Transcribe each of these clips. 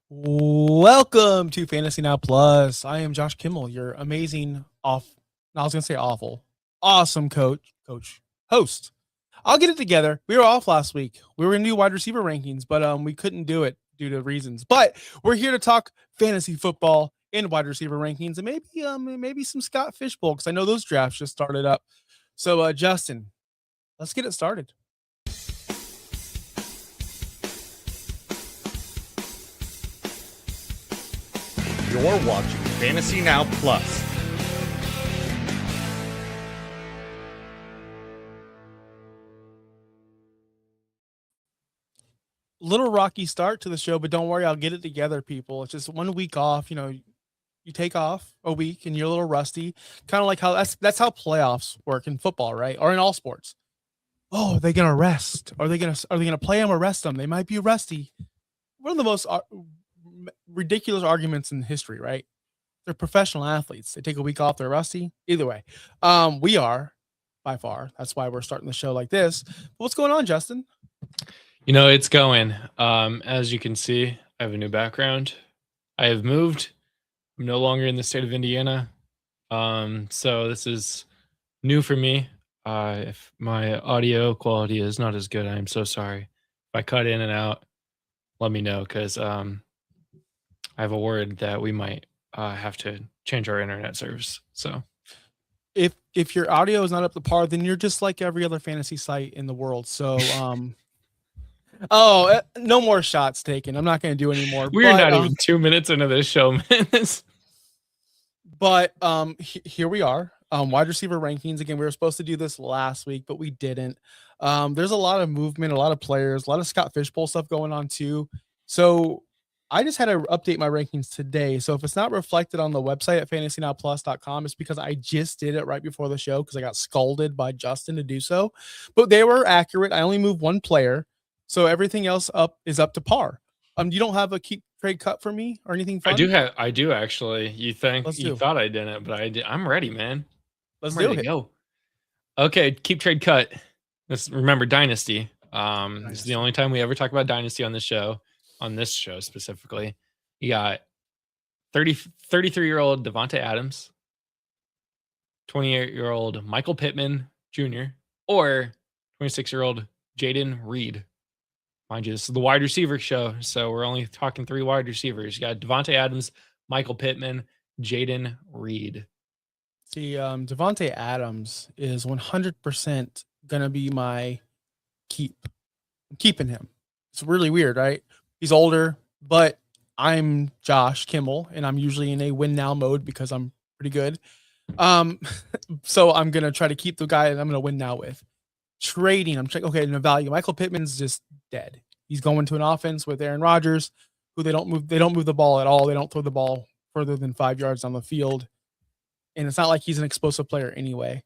Welcome to Fantasy Now Plus. I am Josh Kimmel, your amazing awesome host. I'll get it together. We were off last week. We were going to do wide receiver rankings, but we couldn't do it due to reasons. But we're here to talk fantasy football and wide receiver rankings, and maybe some Scott Fishbowl, because I know those drafts just started up. So Justin, let's get it started. You're watching Fantasy Now Plus. Little rocky start to the show, but don't worry, I'll get it together, people. It's just 1 week off. You take off a week and you're a little rusty. Kind of like how that's how playoffs work in football, right? Or in all sports. Oh, are they gonna rest? Are they gonna play them or rest them? They might be rusty. One of the most ridiculous arguments in history, right? They're professional athletes. They take a week off, they're rusty. Either way, we are by far. That's why we're starting the show like this. But what's going on, Justin? It's going. As you can see, I have a new background. I have moved. I'm no longer in the state of Indiana. So this is new for me. If my audio quality is not as good, I'm so sorry. If I cut in and out, let me know, because I have a word that we might have to change our internet service. So if your audio is not up to par, then you're just like every other fantasy site in the world. So no more shots taken. I'm not going to do any more. We're not even 2 minutes into this show, man. But here we are. Wide receiver rankings. Again, we were supposed to do this last week, but we didn't. There's a lot of movement, a lot of players, a lot of Scott Fishbowl stuff going on too. So I just had to update my rankings today. So if it's not reflected on the website at FantasyNowPlus.com, it's because I just did it right before the show because I got scolded by Justin to do so. But they were accurate. I only moved one player. So everything else is up to par. You don't have a keep trade cut for me or anything fun? I do actually. You thought I didn't, but I'm ready, man. Let's do it. Go. Okay, keep trade cut. Let's remember Dynasty. This is the only time we ever talk about Dynasty on this show specifically. You got 33-year-old Devontae Adams, 28-year-old Michael Pittman Jr., or 26-year-old Jaden Reed. Mind you, this is the wide receiver show, so we're only talking 3 wide receivers. You got Devontae Adams, Michael Pittman, Jaden Reed. See, Devontae Adams is 100% going to be my keep. I'm keeping him. It's really weird, right? He's older, but I'm Josh Kimmel, and I'm usually in a win now mode because I'm pretty good. So I'm going to try to keep the guy that I'm going to win now with. Trading, I'm checking. Okay, no value. Michael Pittman's just dead. He's going to an offense with Aaron Rodgers, who they don't move the ball at all. They don't throw the ball further than 5 yards down the field. And it's not like he's an explosive player anyway.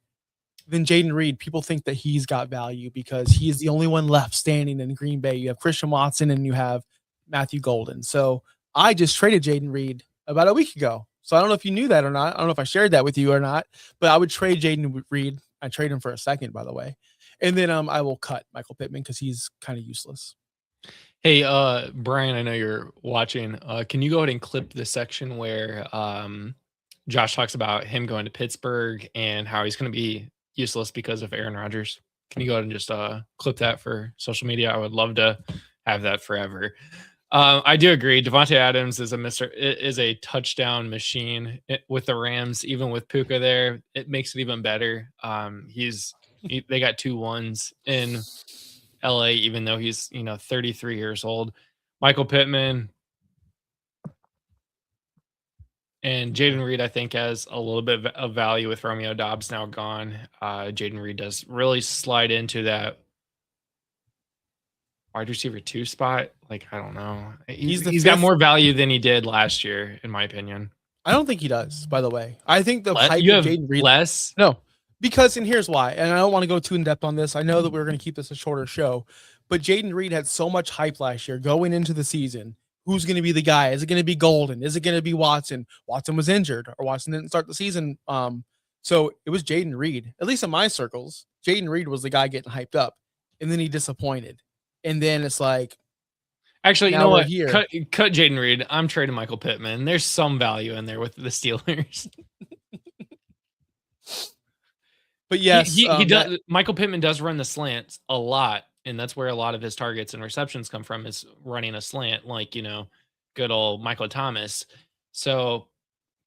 Then Jaden Reed, people think that he's got value because he is the only one left standing in Green Bay. You have Christian Watson and you have Matthew Golden. So I just traded Jaden Reed about a week ago. So I don't know if you knew that or not. I don't know if I shared that with you or not, but I would trade Jaden Reed. I trade him for a second, by the way. And then I will cut Michael Pittman because he's kind of useless. Hey, Brian, I know you're watching. Can you go ahead and clip the section where Josh talks about him going to Pittsburgh and how he's going to be useless because of Aaron Rodgers? Can you go ahead and just clip that for social media? I would love to have that forever. I do agree. Devontae Adams is a touchdown machine with the Rams. Even with Puka there, it makes it even better. They got 2 1s in LA, even though he's 33 years old. Michael Pittman and Jaden Reed, I think, has a little bit of value with Romeo Doubs now gone. Jaden Reed does really slide into that wide receiver 2 spot. Like, I don't know. He's got more value than he did last year, in my opinion. I don't think he does, by the way. I think the hype of Jaden Reed less. No. Because, and here's why, and I don't want to go too in depth on this. I know that we're going to keep this a shorter show, but Jaden Reed had so much hype last year going into the season. Who's going to be the guy? Is it going to be Golden? Is it going to be Watson? Watson was injured, or Watson didn't start the season. So it was Jaden Reed. At least in my circles, Jaden Reed was the guy getting hyped up, and then he disappointed. And then it's like, Actually, you Now know we're what? here. Cut Jaden Reed. I'm trading Michael Pittman. There's some value in there with the Steelers. But yes, he does. Michael Pittman does run the slants a lot, and that's where a lot of his targets and receptions come from. Is running a slant, like good old Michael Thomas. So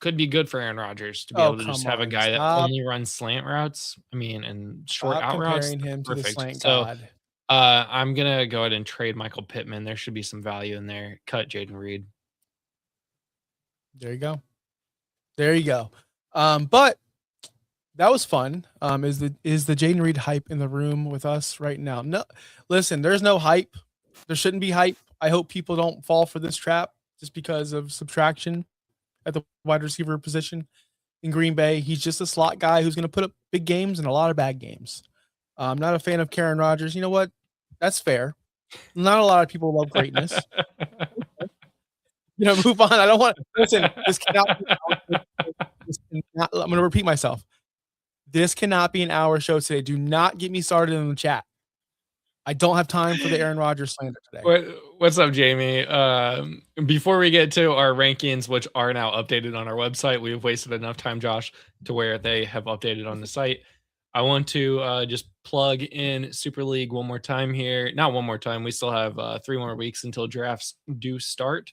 could be good for Aaron Rodgers to be able to just come have a on, guy that stop only runs slant routes. I mean, and short out routes. comparing him to the Perfect. slant So god. I'm gonna go ahead and trade Michael Pittman. There should be some value in there. Cut Jaden Reed. There you go. There you go. But that was fun. Is the Jaden Reed hype in the room with us right now? No, listen, there's no hype. There shouldn't be hype. I hope people don't fall for this trap just because of subtraction at the wide receiver position in Green Bay. He's just a slot guy who's going to put up big games and a lot of bad games. I'm not a fan of Aaron Rodgers. You know what? That's fair. Not a lot of people love greatness. Move on. I don't want to listen. This cannot be I'm going to repeat myself. This cannot be an hour show today. Do not get me started in the chat. I don't have time for the Aaron Rodgers slander today. What's up, Jamie? Before we get to our rankings, which are now updated on our website, we've wasted enough time, Josh, to where they have updated on the site. I want to just plug in Super League one more time here. Not one more time. We still have 3 more weeks until drafts do start.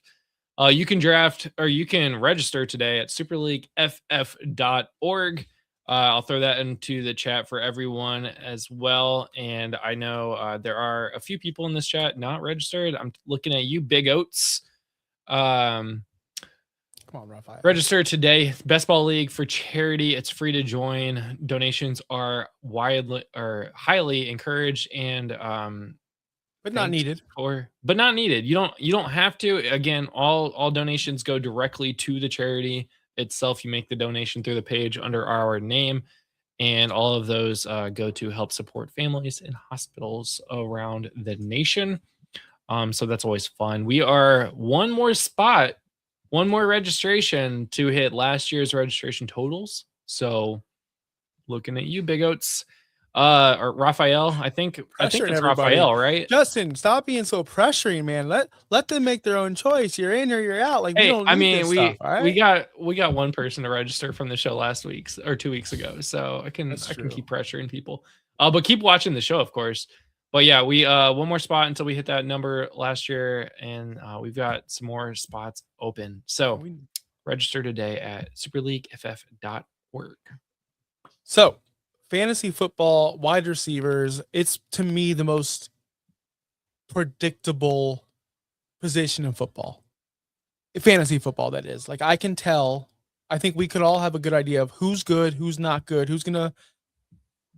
You can draft or you can register today at superleagueff.org. I'll throw that into the chat for everyone as well. And I know there are a few people in this chat not registered. I'm looking at you, Big Oats. Come on, Raphael. Register today. Best Ball League for charity. It's free to join. Donations are highly encouraged and but not needed. But not needed. You don't have to. Again, all donations go directly to the charity itself. You make the donation through the page under our name, and all of those go to help support families in hospitals around the nation. So that's always fun. We are one more registration to hit last year's registration totals. So looking at you, Big Oats. Or Raphael, I think it's everybody. Raphael, right? Justin, stop being so pressuring, man. Let them make their own choice. You're in or you're out. Like, hey, we don't need this stuff, all right? we got one person to register from the show last week or 2 weeks ago, so I can keep pressuring people. But keep watching the show, of course. But yeah, we one more spot until we hit that number last year, and we've got some more spots open. So register today at superleagueff.org. So fantasy football, wide receivers, it's to me the most predictable position in football. Fantasy football, that is. Like, I can tell, I think we could all have a good idea of who's good, who's not good, who's going to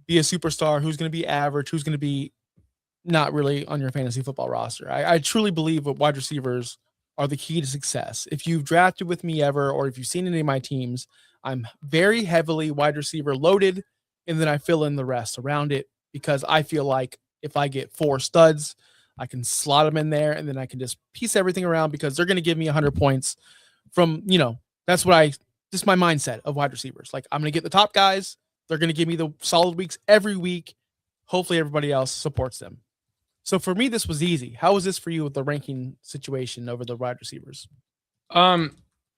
be a superstar, who's going to be average, who's going to be not really on your fantasy football roster. I truly believe that wide receivers are the key to success. If you've drafted with me ever, or if you've seen any of my teams, I'm very heavily wide receiver loaded, and then I fill in the rest around it, because I feel like if I get 4 studs, I can slot them in there, and then I can just piece everything around, because they're going to give me 100 points from, that's what just my mindset of wide receivers. Like, I'm going to get the top guys. They're going to give me the solid weeks every week. Hopefully everybody else supports them. So for me, this was easy. How was this for you with the ranking situation over the wide receivers? I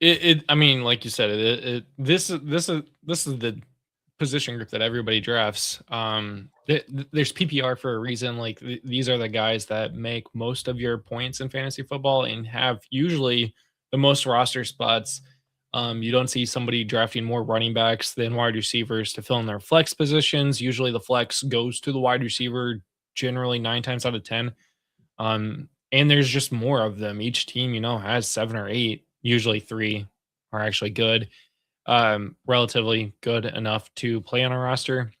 mean, like you said, this is the position group that everybody drafts. There's PPR for a reason. Like, these are the guys that make most of your points in fantasy football and have usually the most roster spots. You don't see somebody drafting more running backs than wide receivers to fill in their flex positions. Usually the flex goes to the wide receiver, generally 9 times out of 10. And there's just more of them. Each team, has 7 or 8. Usually 3 are actually good. Relatively good enough to play on a roster.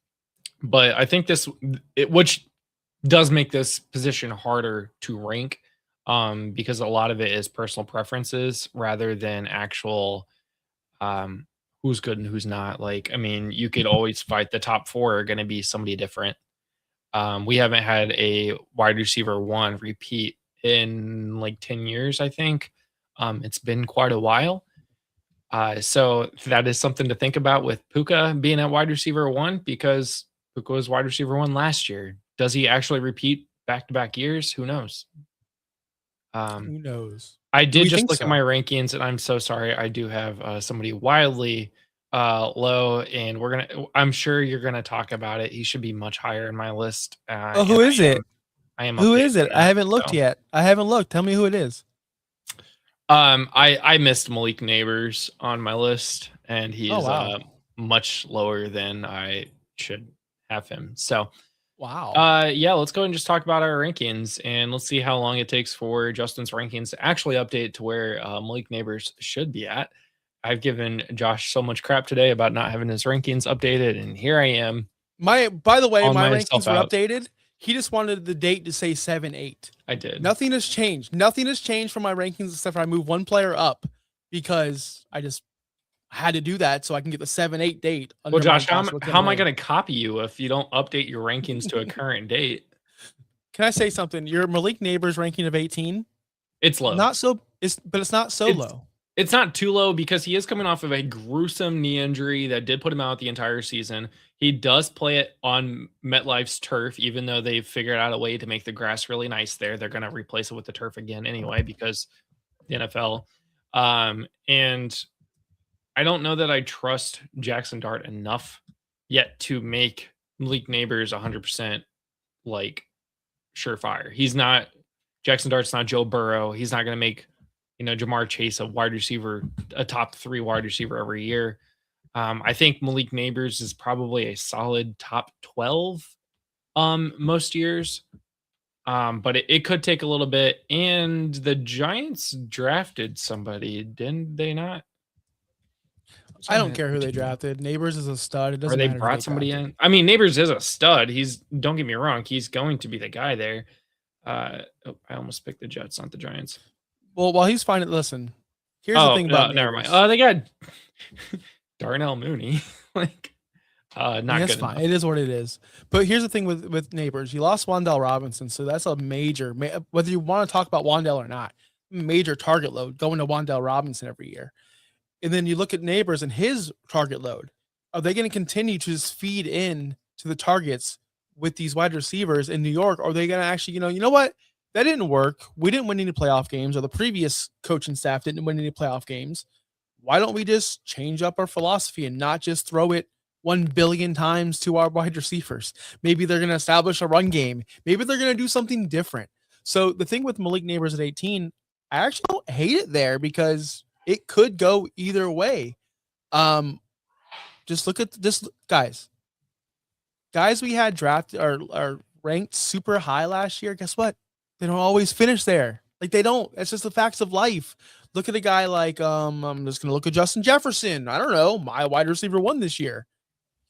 But I think which does make this position harder to rank, because a lot of it is personal preferences rather than actual who's good and who's not. Like, I mean, you could always fight the top 4 are going to be somebody different. We haven't had a wide receiver 1 repeat in like 10 years, I think. It's been quite a while. So that is something to think about with Puka being at wide receiver 1, because Puka was wide receiver 1 last year. Does he actually repeat back-to-back years? Who knows? Who knows? I Do we did just think look at so? my rankings, and I'm so sorry. I do have somebody wildly low, and I'm sure you're gonna talk about it. He should be much higher in my list. Oh, And who is it? I am Who updating is it? on I that. haven't looked So, yet. I haven't looked. Tell me who it is. I missed Malik Neighbors on my list, and Oh, he's wow. much lower than I should have him. So, Wow. yeah, let's go and just talk about our rankings, and let's see how long it takes for Justin's rankings to actually update to where Malik Neighbors should be at. I've given Josh so much crap today about not having his rankings updated, and here I am By the way, calling my myself rankings were out. updated. He just wanted the date to say 7-8. I did. Nothing has changed. Nothing has changed from my rankings except for I moved one player up because I just had to do that so I can get the 7-8 date under Well, Josh, my how am I going to copy you if you don't update your rankings to a current date? Can I say something? Your Malik Neighbors ranking of 18, It's low. but it's not so low. It's not too low because he is coming off of a gruesome knee injury that did put him out the entire season. He does play it on MetLife's turf, even though they've figured out a way to make the grass really nice there. They're going to replace it with the turf again anyway because the NFL. And I don't know that I trust Jackson Dart enough yet to make Malik Neighbors 100% like surefire. He's not Jackson Dart's not Joe Burrow. He's not going to make Jamar Chase a wide receiver, a top 3 wide receiver every year. I think Malik Neighbors is probably a solid top 12 most years. But it could take a little bit. And the Giants drafted somebody, didn't they not? I don't care who they drafted. Neighbors is a stud. It doesn't Or they matter. brought somebody in. I mean, Neighbors is a stud. Don't get me wrong, he's going to be the guy there. I almost picked the Jets, not the Giants. Well, while he's finding, listen. Here's the thing about never mind. Neighbors. They got Darnell Mooney. Not That's good fine. enough. It is what it is. But here's the thing with Neighbors. You lost Wan'Dale Robinson, so that's a major. Whether you want to talk about Wan'Dale or not, major target load going to Wan'Dale Robinson every year. And then you look at Neighbors and his target load. Are they going to continue to just feed in to the targets with these wide receivers in New York? Or are they going to actually, you know what? That didn't work. We didn't win any playoff games, or the previous coaching staff didn't win any playoff games. Why don't we just change up our philosophy and not just throw it 1 billion times to our wide receivers? Maybe they're going to establish a run game. Maybe they're going to do something different. So the thing with Malik Neighbors at 18, I actually don't hate it there because it could go either way. Just look at this, guys. Guys we had drafted are ranked super high last year. Guess what? They don't always finish there. Like they don't. It's just the facts of life. Look at a guy like I'm just gonna look at Justin Jefferson. I don't know, my wide receiver 1 this year.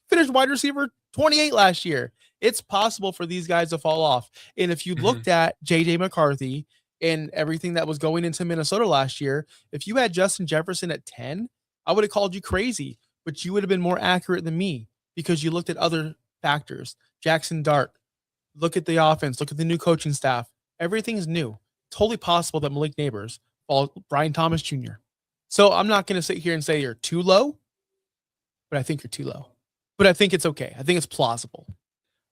Finished wide receiver 28 last year. It's possible for these guys to fall off. And if you looked at JJ McCarthy and everything that was going into Minnesota last year, if you had Justin Jefferson at 10, I would have called you crazy, but you would have been more accurate than me because you looked at other factors. Jackson Dart, look at the offense, look at the new coaching staff. Everything's new. Totally possible that Malik Neighbors fall Brian Thomas Jr. So I'm not going to sit here and say you're too low, but I think you're too low. But I think it's okay. I think it's plausible.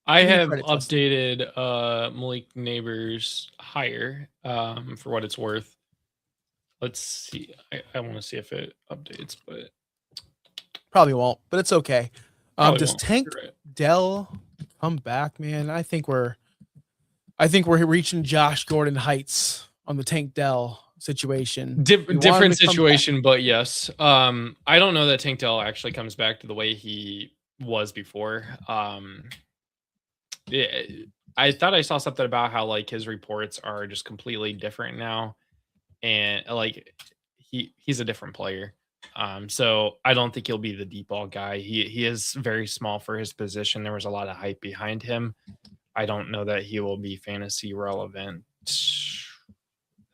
I have updated Malik Neighbors higher for what it's worth. Let's see. I want to see if it updates, but probably won't. But it's okay. Does Tank Dell come back, man? I think we're reaching Josh Gordon heights on the Tank Dell situation. Different situation, but yes. I don't know that Tank Dell actually comes back to the way he was before. I thought I saw something about how like his reports are just completely different now, and like he's a different player. So I don't think he'll be the deep ball guy. He is very small for his position. There was a lot of hype behind him. I don't know that he will be fantasy relevant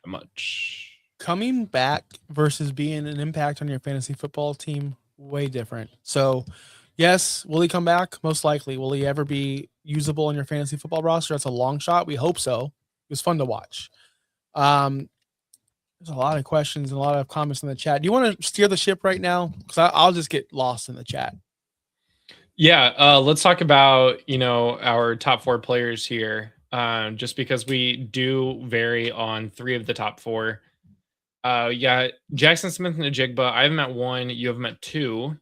much. Coming back versus being an impact on your fantasy football team, way different. So, yes, will he come back? Most likely. Will he ever be usable in your fantasy football roster? That's a long shot. We hope so. It was fun to watch. There's a lot of questions and a lot of comments in the chat. Do you want to steer the ship right now? Because I'll just get lost in the chat. Yeah, let's talk about our top 4 players here. just because we do vary on 3 of the top 4. Yeah, Jaxon Smith-Njigba, I have him at 1, you have him at 2.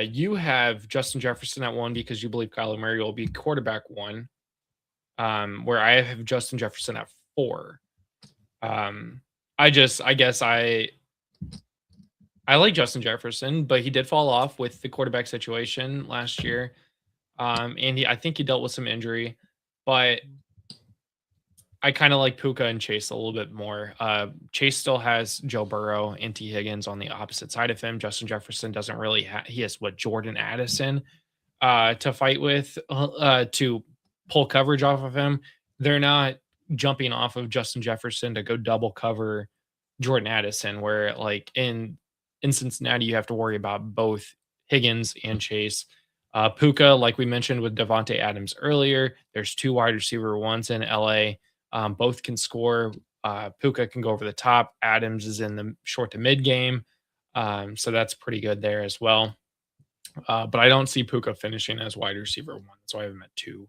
You have Justin Jefferson at 1 because you believe Kyler Murray will be quarterback 1, where I have Justin Jefferson at 4. I guess I like Justin Jefferson, but he did fall off with the quarterback situation last year. And I think he dealt with some injury, but I kind of like Puka and Chase a little bit more. Chase still has Joe Burrow and T. Higgins on the opposite side of him. Justin Jefferson doesn't really he has Jordan Addison to fight with to pull coverage off of him. They're not jumping off of Justin Jefferson to go double cover Jordan Addison, where like in Cincinnati, you have to worry about both Higgins and Chase. Puka, like we mentioned with Davante Adams earlier, there's 2 wide receiver ones in LA. Both can score. Puka can go over the top. Adams is in the short to mid game. So that's pretty good there as well. But I don't see Puka finishing as wide receiver 1. So I have him at 2.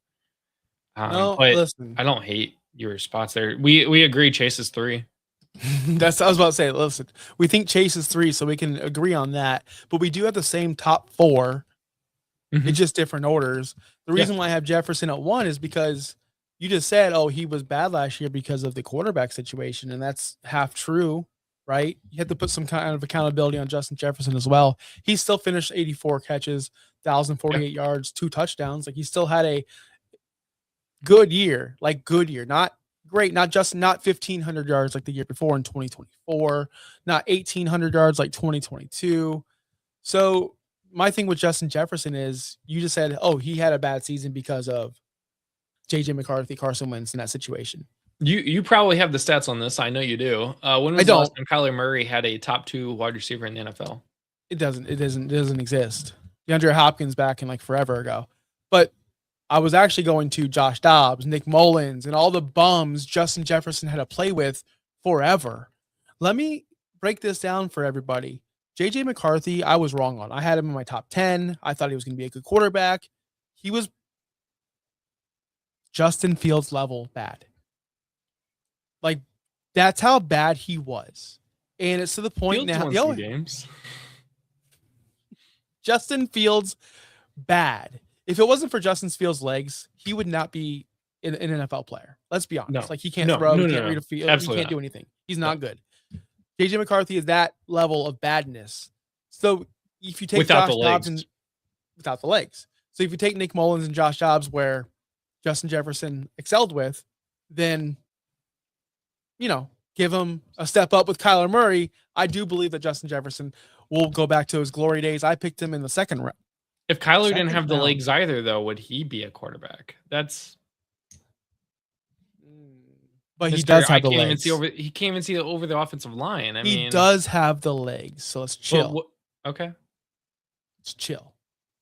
No, but listen. I don't hate your spots there. We agree Chase is 3. That's I was about to say. Listen, we think Chase is 3, so we can agree on that. But we do have the same top 4. It's just different orders. The reason why I have Jefferson at 1 is because you just said, oh, he was bad last year because of the quarterback situation, and that's half true, right? You have to put some kind of accountability on Justin Jefferson as well. He still finished 84 catches, 1,048 yards, 2 touchdowns. Like he still had a good year, not great, not 1,500 yards like the year before in 2024, not 1,800 yards like 2022. So my thing with Justin Jefferson is you just said, oh, he had a bad season because of JJ McCarthy, Carson Wentz in that situation. You probably have the stats on this. I know you do. When was the last time Kyler Murray had a top 2 wide receiver in the NFL? It doesn't exist. DeAndre Hopkins back in like forever ago. But I was actually going to Josh Dobbs, Nick Mullins, and all the bums Justin Jefferson had to play with forever. Let me break this down for everybody. JJ McCarthy, I was wrong on. I had him in my top 10. I thought he was going to be a good quarterback. He was Justin Fields level bad. Like, that's how bad he was. And it's to the point Fields now. won some games. Justin Fields, bad. If it wasn't for Justin Fields' legs, he would not be an NFL player. Let's be honest. No. Like, he can't throw, he can't read a field, he can't do anything. He's not good. JJ McCarthy is that level of badness. So if you take without Josh Dobbs and without the legs. So if you take Nick Mullins and Josh Dobbs where Justin Jefferson excelled with, then, you know, give him a step up with Kyler Murray. I do believe that Justin Jefferson will go back to his glory days. I picked him in the second round. If Kyler didn't have the legs either, though, would he be a quarterback? That's. But he does have the legs. He can't even see over the offensive line. I mean, he does have the legs. So let's chill. Okay. Let's chill.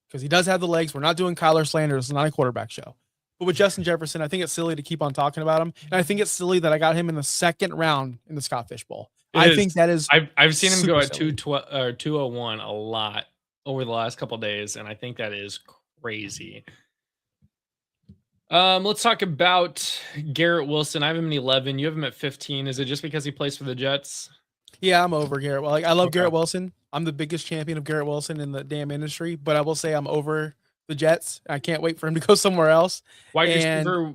Because he does have the legs. We're not doing Kyler slander. This is not a quarterback show. But with Justin Jefferson, I think it's silly to keep on talking about him. And I think it's silly that I got him in the second round in the Scott Fish Bowl. I think that is. I've seen him go at 201 a lot over the last couple of days, and I think that is crazy. Let's talk about Garrett Wilson. I have him in 11. You have him at 15. Is it just because he plays for the Jets? Yeah, I'm over Garrett. Well, like, I love Garrett Wilson. I'm the biggest champion of Garrett Wilson in the damn industry, but I will say I'm over the Jets. I can't wait for him to go somewhere else. Wide receiver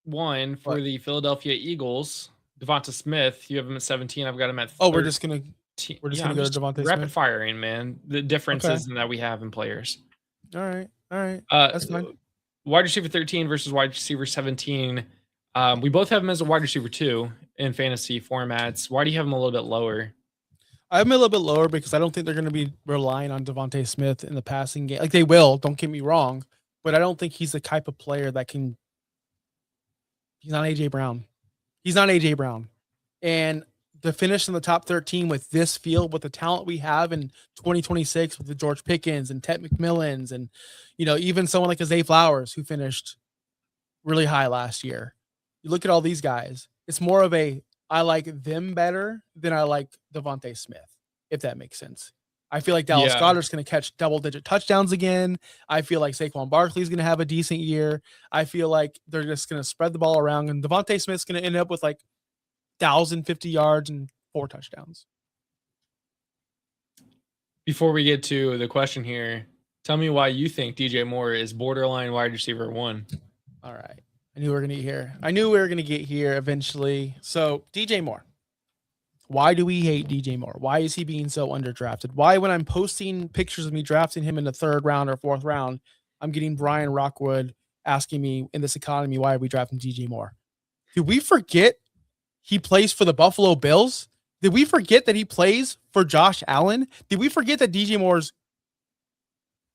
1 for the Philadelphia Eagles, Devonta Smith. You have him at 17. I've got him at 13. Oh, we're just gonna go to Devonta Smith. Rapid firing, man. The differences in that we have in players. All right. That's fine. Wide receiver 13 versus wide receiver 17. We both have him as a wide receiver 2 in fantasy formats. Why do you have him a little bit lower? I have him a little bit lower because I don't think they're going to be relying on Devonta Smith in the passing game. Like, they will, don't get me wrong, but I don't think he's the type of player that can. He's not AJ Brown. And to finish in the top 13 with this field, with the talent we have in 2026 with the George Pickens and Ted McMillans and, you know, even someone like Zay Flowers who finished really high last year. You look at all these guys, it's more of a I like them better than I like Devonta Smith, if that makes sense. I feel like Dallas Yeah. Goedert's going to catch double-digit touchdowns again. I feel like Saquon Barkley's going to have a decent year. I feel like they're just going to spread the ball around, and Devontae Smith's going to end up with like 1,050 yards and 4 touchdowns. Before we get to the question here, tell me why you think DJ Moore is borderline wide receiver 1. All right. I knew we were going to get here. I knew we were going to get here eventually. So, DJ Moore. Why do we hate DJ Moore? Why is he being so underdrafted? Why, when I'm posting pictures of me drafting him in the 3rd round or 4th round, I'm getting Brian Rockwood asking me in this economy, why are we drafting DJ Moore? Did we forget he plays for the Buffalo Bills? Did we forget that he plays for Josh Allen? Did we forget that DJ Moore's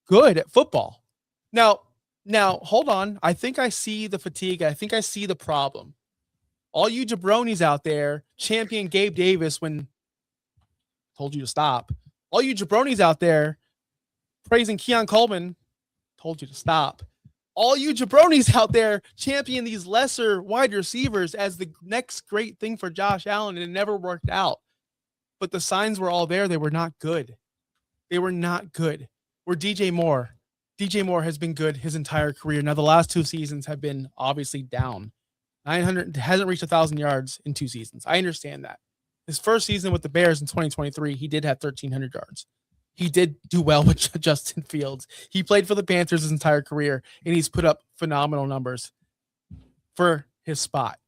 good at football? Now, hold on. I think I see the fatigue. I think I see the problem. All you jabronis out there champion Gabe Davis when told you to stop. All you jabronis out there praising Keon Coleman told you to stop. All you jabronis out there champion these lesser wide receivers as the next great thing for Josh Allen, and it never worked out. But the signs were all there. They were not good. They were not good. Where DJ Moore has been good his entire career. Now, the last 2 seasons have been obviously down. 900 hasn't reached 1,000 yards in 2 seasons. I understand that. His first season with the Bears in 2023, he did have 1,300 yards. He did do well with Justin Fields. He played for the Panthers his entire career, and he's put up phenomenal numbers for his spot.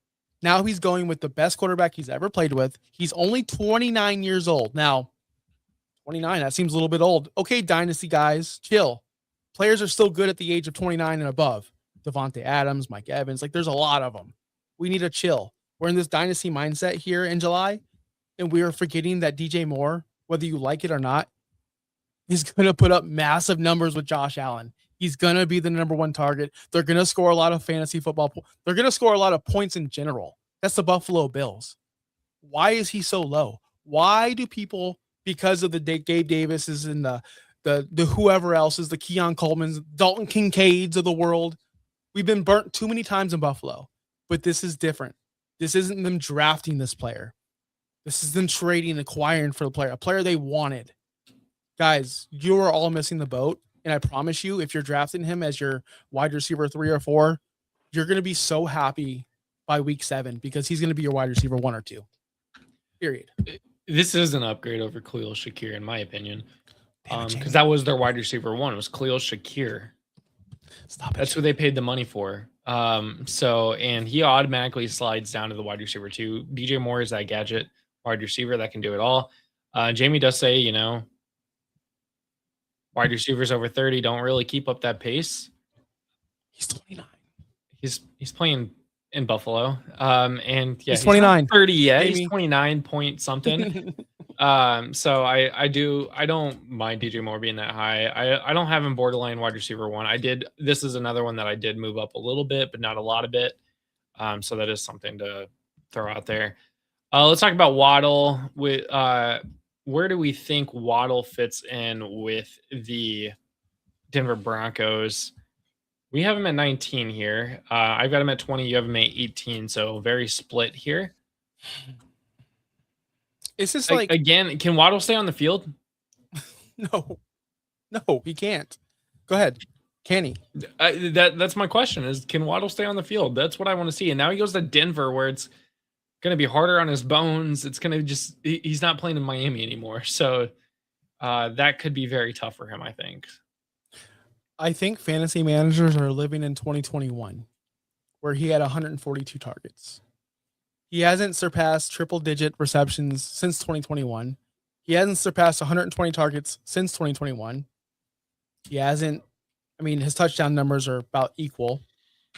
Now he's going with the best quarterback he's ever played with. He's only 29 years old. Now, 29, that seems a little bit old. Okay, dynasty guys, chill. Players are still good at the age of 29 and above. Devontae Adams, Mike Evans, like there's a lot of them. We need to chill. We're in this dynasty mindset here in July, and we are forgetting that DJ Moore, whether you like it or not, is going to put up massive numbers with Josh Allen. He's going to be the number 1 target. They're going to score a lot of fantasy football. They're going to score a lot of points in general. That's the Buffalo Bills. Why is he so low? Why do people, because of the Gabe Davises and the whoever else is the Keon Colemans, Dalton Kincaids of the world, we've been burnt too many times in Buffalo. But this is different. This isn't them drafting this player. This is them trading, acquiring for the player, a player they wanted. Guys, you are all missing the boat. And I promise you, if you're drafting him as your wide receiver 3 or 4, you're going to be so happy by week 7 because he's going to be your wide receiver 1 or 2. Period. This is an upgrade over Khalil Shakir, in my opinion. Because that was their wide receiver 1. It was Khalil Shakir. Stop it. That's who they paid the money for. And he automatically slides down to the wide receiver 2. DJ Moore is that gadget wide receiver that can do it all. Jamie does say, wide receivers over 30 don't really keep up that pace. He's 29. He's playing in Buffalo. And yeah, he's 29. Not 30 yet. Jamie. He's 29 point something. So I don't mind DJ Moore being that high. I don't have him borderline wide receiver 1. This is another one that I did move up a little bit, but not a lot of it. So that is something to throw out there. Let's talk about Waddle. Where do we think Waddle fits in with the Denver Broncos? We have him at 19 here. I've got him at 20. You have him at 18. So very split here. It's just like, again, can Waddle stay on the field? No, he can't. Go ahead. Can he? That's my question is, can Waddle stay on the field? That's what I want to see. And now he goes to Denver where it's going to be harder on his bones. It's going to he's not playing in Miami anymore. So that could be very tough for him, I think. I think fantasy managers are living in 2021 where he had 142 targets. He hasn't surpassed triple-digit receptions since 2021. He hasn't surpassed 120 targets since 2021. He hasn't. I mean, his touchdown numbers are about equal.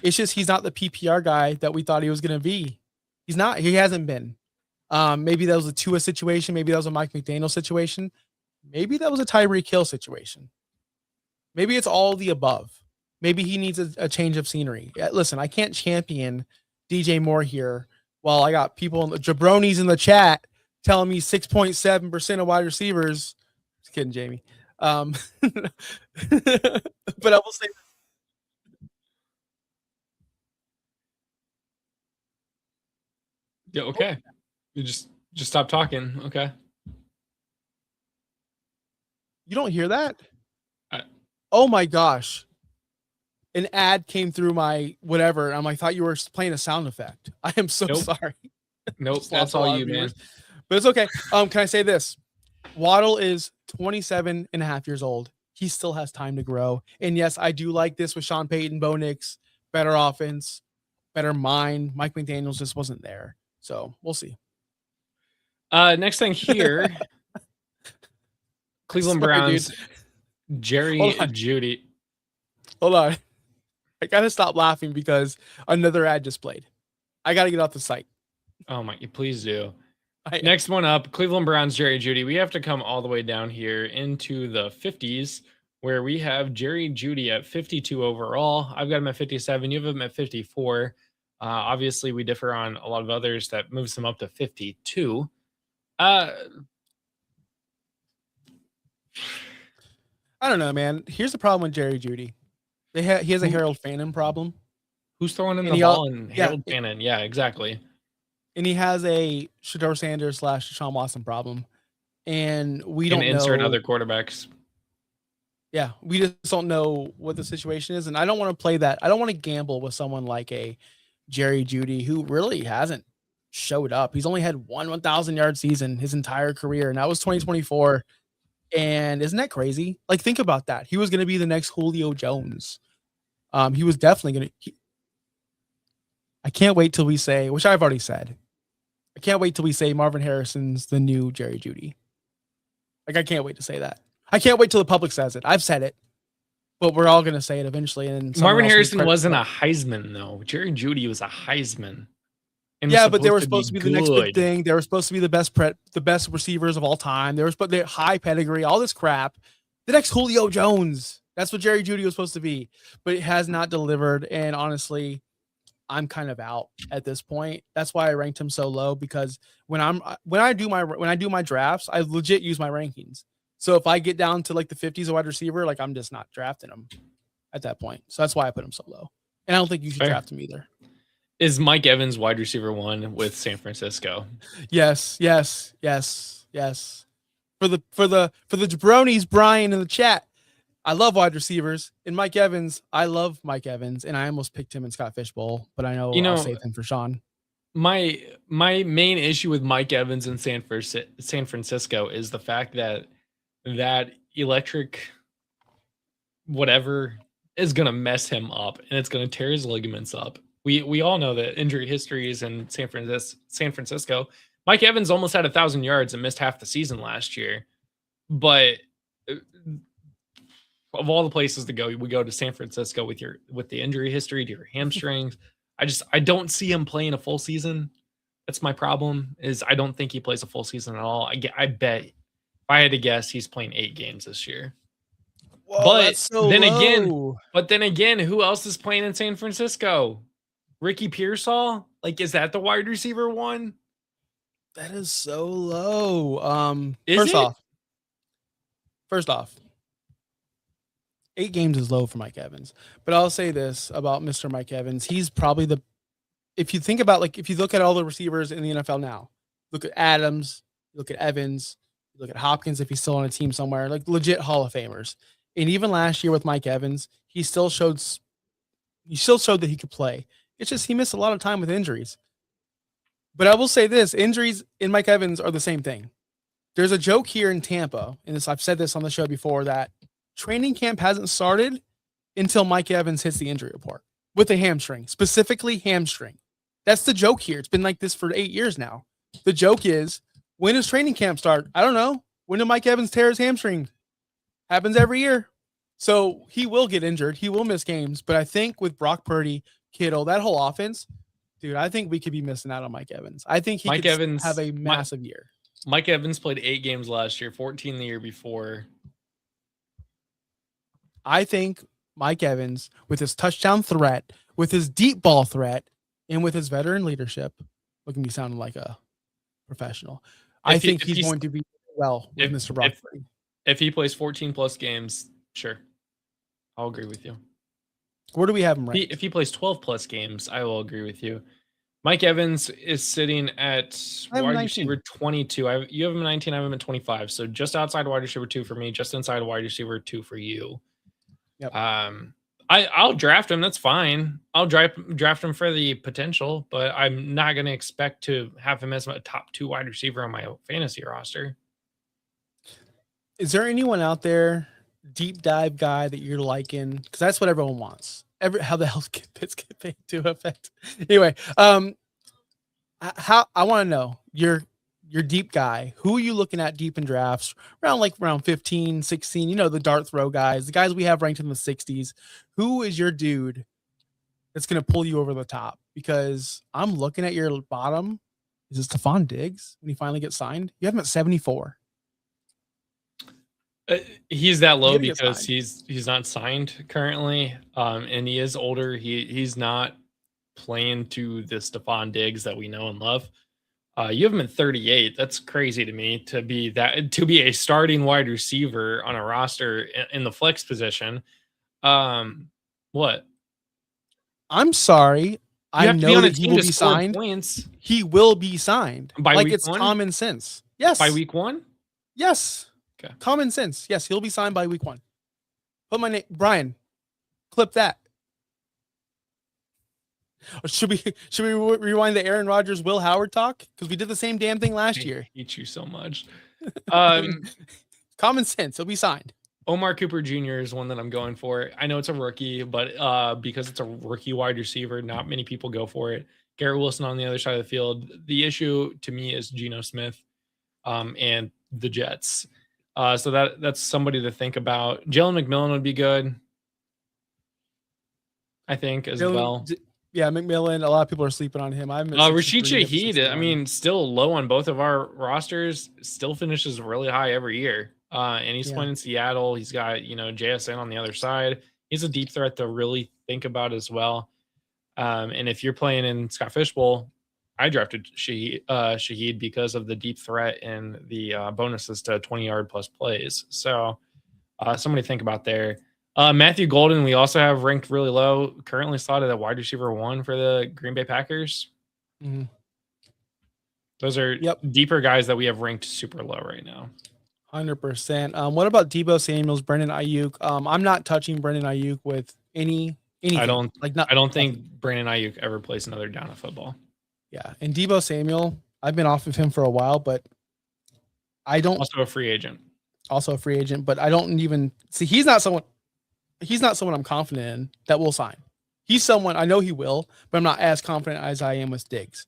It's just he's not the PPR guy that we thought he was going to be. He's not. He hasn't been. Maybe that was a Tua situation. Maybe that was a Mike McDaniel situation. Maybe that was a Tyreek Hill situation. Maybe it's all the above. Maybe he needs a change of scenery. Listen, I can't champion DJ Moore here while I got people in the jabronis in the chat telling me 6.7% of wide receivers. Just kidding, Jamie. But I will say, yeah, okay. You just stop talking. Okay. You don't hear that? I- Oh my gosh. An ad came through my whatever. I thought you were playing a sound effect. I am so Nope. sorry. Nope, Just that's lost a all lot of you, man. viewers. But it's okay. Can I say this? Waddle is 27 and a half years old. He still has time to grow. And yes, I do like this with Sean Payton, Bo Nix, better offense, better mind. Mike McDaniels just wasn't there. So we'll see. Next thing here, Cleveland Sorry, Browns, dude. Jerry Hold on. Judy. Hold on. I gotta stop laughing because another ad just played. I gotta get off the site. Oh my, please do. I- Next one up, Cleveland Browns, Jerry Judy. We have to come all the way down here into the 50s, where we have Jerry Judy at 52 overall. I've got him at 57. You have him at 54. Obviously, we differ on a lot of others that moves him up to 52. I don't know, man. Here's the problem with Jerry Judy. He has a Harold Fannin problem. Who's throwing him And the he ball? al- And yeah, Harold Fannin. Yeah, exactly. And he has a Shador Sanders / Deshaun Watson problem. And we And don't insert know. other quarterbacks. Yeah, we just don't know what the situation is. And I don't want to play that. I don't want to gamble with someone like a Jerry Judy who really hasn't showed up. He's only had one 1,000-yard season his entire career, and that was 2024. And isn't that crazy? Like, think about that. He was going to be the next Julio Jones. He was definitely going to. I can't wait till we say, which I've already said, I can't wait till we say Marvin Harrison's the new Jerry Judy. Like, I can't wait to say that. I can't wait till the public says it. I've said it, but we're all going to say it eventually. And Marvin Harrison wasn't a Heisman, though. Jerry Judy was a Heisman. Yeah, but they were supposed to be the next big thing. They were supposed to be the best receivers of all time. They were supposed to high pedigree, all this crap. The next Julio Jones. That's what Jerry Judy was supposed to be, but it has not delivered. And honestly, I'm kind of out at this point. That's why I ranked him so low, because when I do my drafts, I legit use my rankings. So if I get down to like the 50s a wide receiver, like I'm just not drafting him at that point. So that's why I put him so low. And I don't think you should draft him either. Is Mike Evans wide receiver 1 with San Francisco? Yes. For the jabronis, Brian in the chat, I love wide receivers. And Mike Evans, I love Mike Evans, and I almost picked him in Scott Fishbowl, but I know I'll save him for Sean. My main issue with Mike Evans in San Francisco is the fact that electric whatever is going to mess him up, and it's going to tear his ligaments up. We all know that injury histories in San Francisco. Mike Evans almost had 1,000 yards and missed half the season last year. But of all the places to go, we go to San Francisco with the injury history to your hamstrings. I don't see him playing a full season. That's my problem. Is I don't think he plays a full season at all. I bet if I had to guess, he's playing 8 games this year. Whoa, but that's so then low. again, who else is playing in San Francisco? Ricky Pearsall? Like, is that the wide receiver 1? That is so low. First off, 8 games is low for Mike Evans. But I'll say this about Mr. Mike Evans. He's probably if you think about, like, if you look at all the receivers in the NFL now, look at Adams, look at Evans, look at Hopkins if he's still on a team somewhere, like legit Hall of Famers. And even last year with Mike Evans, he still showed that he could play. It's just he missed a lot of time with injuries. But I will say this, injuries in Mike Evans are the same thing. There's a joke here in Tampa, and I've said this on the show before, that training camp hasn't started until Mike Evans hits the injury report with a hamstring, specifically hamstring. That's the joke here. It's been like this for 8 years now. The joke is, when does training camp start? I don't know. When did Mike Evans tear his hamstring? Happens every year. So he will get injured. He will miss games. But I think with Brock Purdy, Kittle, that whole offense, dude, I think we could be missing out on Mike Evans. I think he could have a massive year. Mike Evans played 8 games last year, 14 the year before. I think Mike Evans, with his touchdown threat, with his deep ball threat, and with his veteran leadership, look at me sounding like a professional. I think he's going to be well with Mr. Brock Purdy. If he plays 14 plus games, sure. I'll agree with you. Where do we have him ranked? If he plays 12 plus games, I will agree with you. Mike Evans is sitting at I have wide 19. receiver 22. You have him at 19. I have him at 25. So just outside wide receiver 2 for me, just inside wide receiver 2 for you. Yep. I'll draft him. That's fine. I'll draft him for the potential, but I'm not going to expect to have him as my top 2 wide receiver on my fantasy roster. Is there anyone out there, deep dive guy, that you're liking? Because that's what everyone wants. How the hell Pitts get paid to affect? Anyway, how I want to know your deep guy. Who are you looking at deep in drafts? Around 15, 16, the dart throw guys, the guys we have ranked in the 60s. Who is your dude that's going to pull you over the top? Because I'm looking at your bottom. Is it Stephon Diggs when he finally gets signed? You have him at 74. He's that low because he's not signed currently, and he is older. He's not playing to the Stephon Diggs that we know and love. You have him at 38. That's crazy to me to be a starting wide receiver on a roster in the flex position. What? I'm sorry. I know that he will be signed. Points. He will be signed. By week it's 1? Common sense. Yes. By week 1? Yes. Okay. Common sense. Yes, he'll be signed by week 1. Put my name, Brian. Clip that. Or should we rewind the Aaron Rodgers, Will Howard talk? Because we did the same damn thing last year. I hate you so much. Common sense. He'll be signed. Omar Cooper Jr. is one that I'm going for. I know it's a rookie, but because it's a rookie wide receiver, not many people go for it. Garrett Wilson on the other side of the field. The issue to me is Geno Smith and the Jets. So that's somebody to think about. Jalen McMillan would be good, I think, as well. Yeah, McMillan. A lot of people are sleeping on him. Rashid Shaheed, I mean, still low on both of our rosters. Still finishes really high every year. And he's playing in Seattle. He's got JSN on the other side. He's a deep threat to really think about as well. And if you're playing in Scott Fishbowl, I drafted Shaheed because of the deep threat and the bonuses to 20-yard plus plays. So somebody to think about there. Matthew Golden, we also have ranked really low, currently slotted at wide receiver 1 for the Green Bay Packers. Mm-hmm. Those are deeper guys that we have ranked super low right now. 100%. What about Deebo Samuels, Brandon Ayuk? I'm not touching Brandon Ayuk with anything. I don't think Brandon Ayuk ever plays another down of football. Yeah, and Deebo Samuel, I've been off of him for a while, but I don't. Also a free agent, but I don't even see. He's not someone I'm confident in that will sign. He's someone I know he will, but I'm not as confident as I am with Diggs.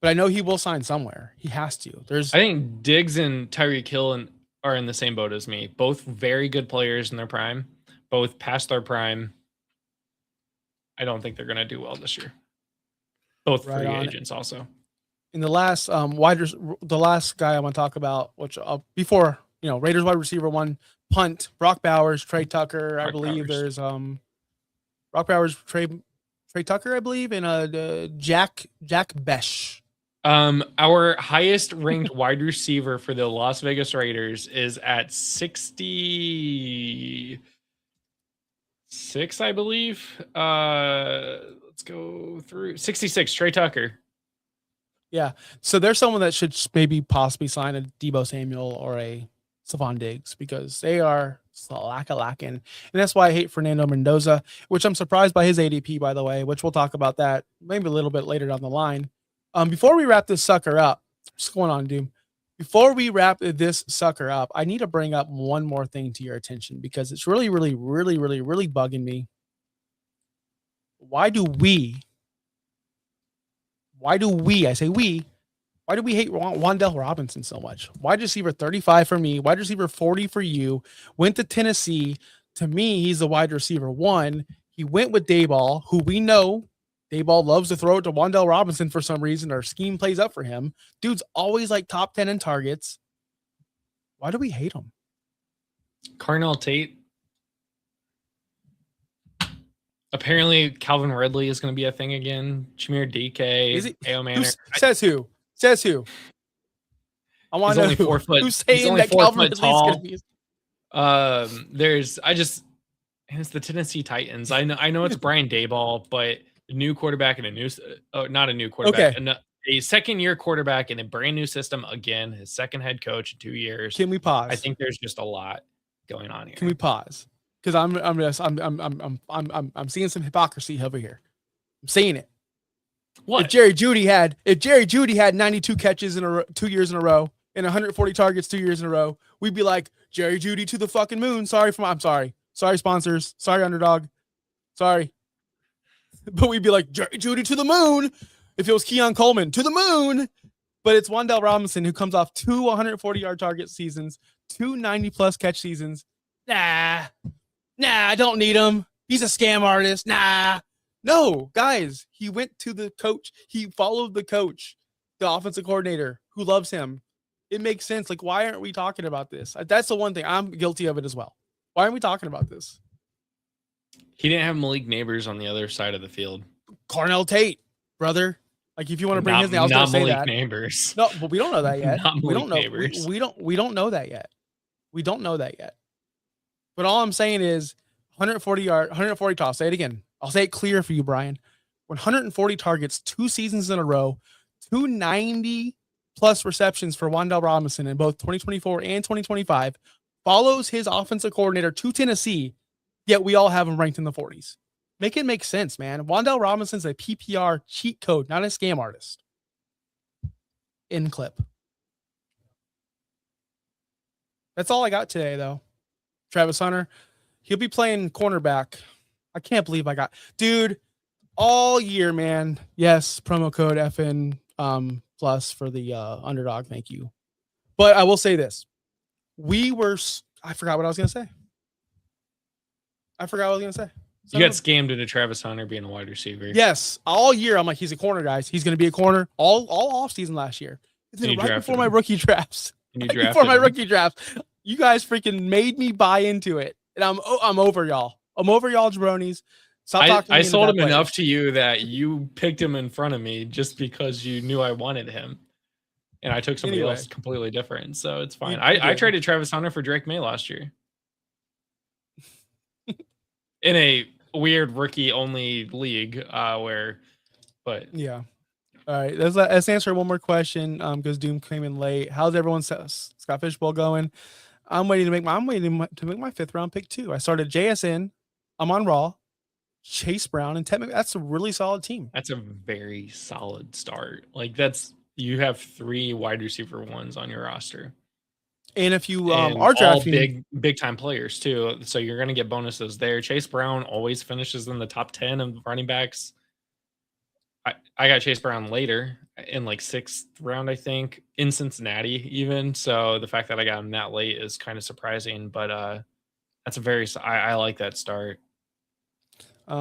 But I know he will sign somewhere. He has to. I think Diggs and Tyreek Hill are in the same boat as me. Both very good players in their prime, both past their prime. I don't think they're going to do well this year. Both free agents also. In the last the last guy I want to talk about, which before Raiders wide receiver 1 punt, Brock Bowers, Trey Tucker. I believe there's Brock Bowers, Trey Tucker, I believe, and Jack Besh. Our highest ranked wide receiver for the Las Vegas Raiders is at 66, I believe. Let's go through 66. Trey Tucker. Yeah, so there's someone that should maybe possibly sign a Deebo Samuel or a Stephon Diggs because they are lacking, and that's why I hate Fernando Mendoza, which I'm surprised by his ADP, by the way, which we'll talk about that maybe a little bit later down the line. Before we wrap this sucker up, what's going on, Doom? Before we wrap this sucker up, I need to bring up one more thing to your attention because it's really, really, really, really, really bugging me. Why do we, I say we, why do we hate Wan'Dale Robinson so much? Wide receiver 35 for me, wide receiver 40 for you, went to Tennessee. To me, he's the wide receiver 1. He went with Dayball, who we know Dayball loves to throw it to Wan'Dale Robinson for some reason. Our scheme plays up for him. Dude's always like top 10 in targets. Why do we hate him? Carnell Tate. Apparently, Calvin Ridley is going to be a thing again. Jameer DK. A.O. Manor. Says who? I want to know 4 foot. Who's saying that Calvin Ridley is going to be? It's the Tennessee Titans. I know it's Brian Daboll, but new quarterback and not a new quarterback, Okay. a second-year quarterback in a brand new system again. His second head coach in 2 years. Can we pause? I think there's just a lot going on here. Can we pause? Because I'm seeing some hypocrisy over here. I'm seeing it. What? If Jerry Jeudy had 92 catches in a row, 2 years in a row and 140 targets 2 years in a row, we'd be like, Jerry Jeudy to the fucking moon. I'm sorry sponsors, sorry underdog, sorry, but we'd be like Jerry Jeudy to the moon if it was Keon Coleman to the moon. But it's Wan'Dale Robinson who comes off 2 140-yard target seasons, 2 90+ catch seasons. Nah, I don't need him. He's a scam artist. Nah. No, guys, he went to the coach. He followed the coach, the offensive coordinator who loves him. It makes sense. Like, why aren't we talking about this? That's the one thing. I'm guilty of it as well. Why aren't we talking about this? He didn't have Malik Neighbors on the other side of the field. Cornell Tate, brother. Like, if you want to bring his name, I was going to say that. Neighbors. No, but we don't know that yet. We don't know. Neighbors. We don't know that yet. We don't know that yet. But all I'm saying is 140 toss. Say it again. I'll say it clear for you, Brian. 140 targets, 2 seasons in a row, 290+ receptions for Wan'Dale Robinson in both 2024 and 2025, follows his offensive coordinator to Tennessee, yet we all have him ranked in the 40s. Make it make sense, man. Wan'Dale Robinson's a PPR cheat code, not a scam artist. In clip. That's all I got today, though. Travis Hunter, he'll be playing cornerback. I can't believe I got, dude, all year, man. Yes, promo code FN plus for the underdog. Thank you. But I will say this. I forgot what I was going to say. You got scammed into Travis Hunter being a wide receiver. Yes. All year, I'm like, he's a corner, guys. He's going to be a corner all off season last year. Then right before my rookie drafts. Before my rookie drafts, you guys freaking made me buy into it. And I'm over y'all. I'm over y'all jabronis. Stop talking. I sold him enough to you that you picked him in front of me just because you knew I wanted him. And I took somebody else completely different. So it's fine. I traded Travis Hunter for Drake May last year. In a weird rookie only league yeah. All right. Let's answer one more question. Because Doom came in late. How's everyone Scott Fishbowl going? I'm waiting to make my 5th round pick too. I started JSN. I'm on Raw, Chase Brown, and technically that's a really solid team. That's a very solid start. Like you have 3 wide receiver ones on your roster. And if you are drafting big time players too, so you're going to get bonuses there. Chase Brown always finishes in the top 10 of running backs. I got Chase Brown later in like 6th round, I think, in Cincinnati even. So the fact that I got him that late is kind of surprising, but that's I like that start.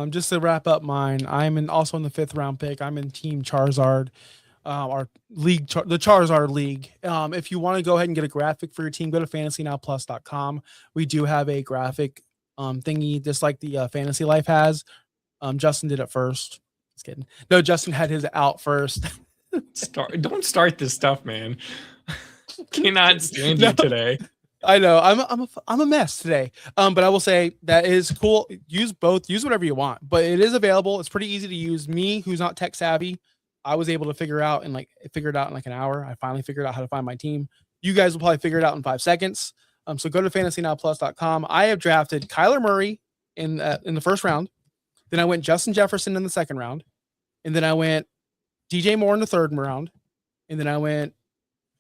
Just to wrap up mine, I'm also in the 5th round pick. I'm in Team Charizard. Our league, the Charizard League. If you want to go ahead and get a graphic for your team, go to FantasyNowPlus.com. We do have a graphic thingy, just like the Fantasy Life has. Justin did it first. Just kidding. No, Justin had his out first. Don't start this stuff, man. Cannot stand you today. I know I'm a mess today. But I will say that is cool. Use both. Use whatever you want. But it is available. It's pretty easy to use. Me, who's not tech savvy, I was able to figure it out in like an hour. I finally figured out how to find my team. You guys will probably figure it out in 5 seconds. So go to FantasyNowPlus.com. I have drafted Kyler Murray in the 1st round. Then I went Justin Jefferson in the 2nd round. And then I went DJ Moore in the 3rd round. And then I went,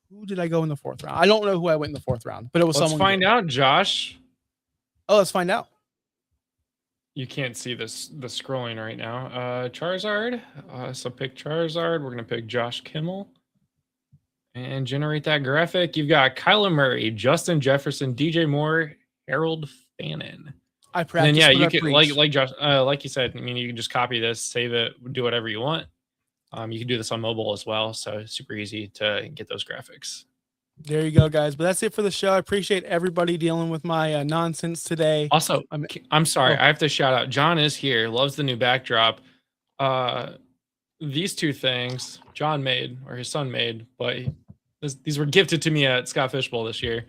who did I go in the 4th round? I don't know who I went in the 4th round, but it was someone. Let's find out, Josh. Oh, let's find out. You can't see the scrolling right now. Charizard. So pick Charizard. We're going to pick Josh Kimmel. And generate that graphic. You've got Kyler Murray, Justin Jefferson, DJ Moore, Harold Fannin. I practiced. And then, you can like Josh, like you said. I mean, you can just copy this, save it, do whatever you want. You can do this on mobile as well, so it's super easy to get those graphics. There you go, guys. But that's it for the show. I appreciate everybody dealing with my nonsense today. Also, I'm sorry, I have to shout out. John is here. Loves the new backdrop. These 2 things John made, or his son made, but these were gifted to me at Scott Fishbowl this year,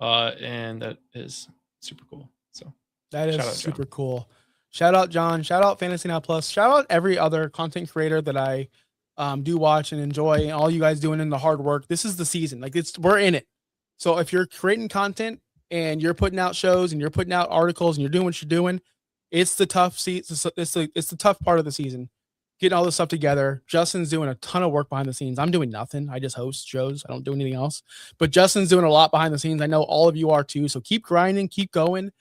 and that is super cool. So that is super cool. Shout out John. Shout out Fantasy Now Plus. Shout out every other content creator that I do watch and enjoy, and all you guys doing in the hard work. This is the season. Like we're in it. So if you're creating content and you're putting out shows and you're putting out articles and you're doing what you're doing, it's the tough it's the tough part of the season. Getting all this stuff together. Justin's doing a ton of work behind the scenes. I'm doing nothing. I just host shows. I don't do anything else. But Justin's doing a lot behind the scenes. I know all of you are too. So keep grinding, keep going.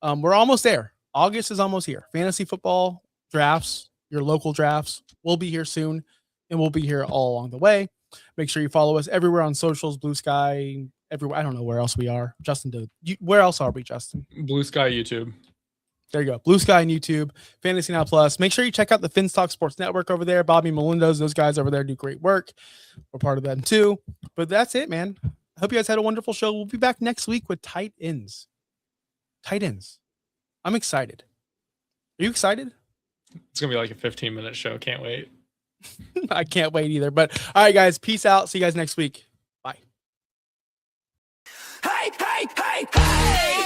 We're almost there. August is almost here. Fantasy football drafts, your local drafts, will be here soon, and we'll be here all along the way. Make sure you follow us everywhere on socials, Blue Sky, everywhere. I don't know where else we are. Justin, where else are we, Justin? Blue Sky YouTube. There you go. Blue Sky and YouTube, Fantasy Now Plus. Make sure you check out the Finstock Sports Network over there. Bobby Melendez, those guys over there do great work. We're part of them too. But that's it, man. I hope you guys had a wonderful show. We'll be back next week with tight ends. Tight ends. I'm excited. Are you excited? It's going to be like a 15-minute show. Can't wait. I can't wait either. But all right, guys. Peace out. See you guys next week. Bye. Hey, hey, hey, hey!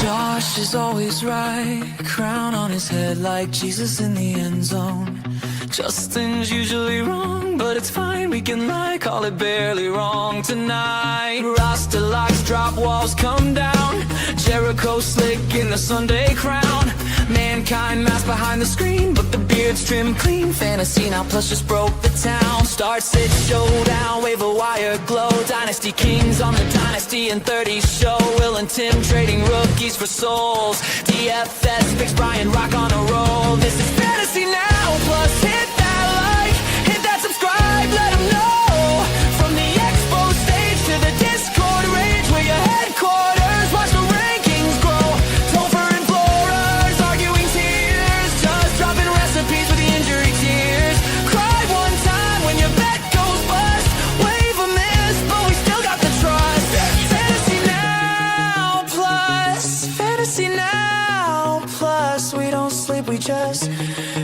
Josh is always right, crown on his head like Jesus in the end zone. Justin's usually wrong, but it's fine, we can lie, call it barely wrong tonight. Rasta locks, drop walls come down, Jericho slick in the Sunday crown. Mankind mask behind the screen, but the beard's trimmed clean. Fantasy Now Plus just broke the town. Start, sit, showdown, wave a wire glow. Dynasty Kings on the Dynasty and 30 show. Will and Tim trading rookies for souls. DFS picks Brian Rock on a roll. This is Fantasy Now Plus. Hit that like, hit that subscribe, let them know. From the expo stage to the Discord rage, where your headquarters, watch the rankings grow. Topher and Flores arguing tears, just dropping recipes for the injury tears. Cry one time when your bet goes bust. Wave a miss, but we still got the trust. Fantasy Now Plus. Fantasy Now Plus. We don't sleep, we just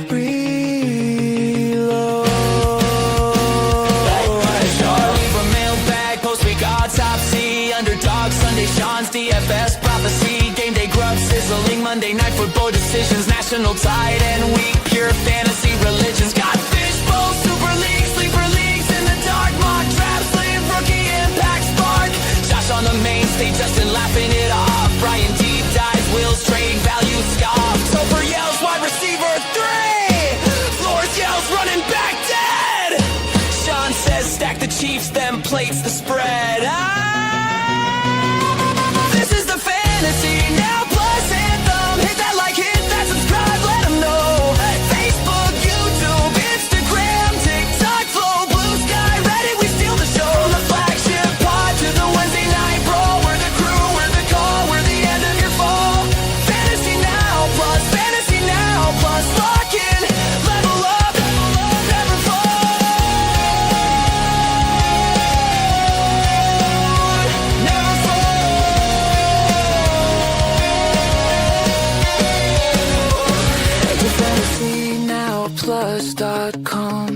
reload. Leave a mailbag, post week autopsy. Underdog Sunday, Sean's DFS prophecy. Game day grub sizzling, Monday night football decisions. National tight end week, pure fantasy religions. Got fishbowl, super league, sleeper leagues in the dark. Mock draft, slave, rookie impact spark. Josh on the main stage, Justin laughing it off. Brian deep dives, Will's trade value scoff. Topher yells, wide receiver 3. Flores yells, running back dead. Sean says, stack the Chiefs, them plates the spread. This is the Fantasy Now Plus anthem. Hit that like, hit that subscribe, let them know. Facebook, YouTube, Instagram, TikTok, Flow, Blue Sky, Reddit, we steal the show. From the flagship pod to the Wednesday night brawl. We're the crew, we're the call, we're the end of your fall. Fantasy Now Plus, Fantasy Now Plus. Lock in, level up, never fall. Never fall. To FantasyNowPlus.com.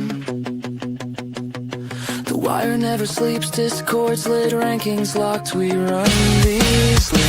The wire never sleeps, Discord's lit, rankings locked, we run these leagues.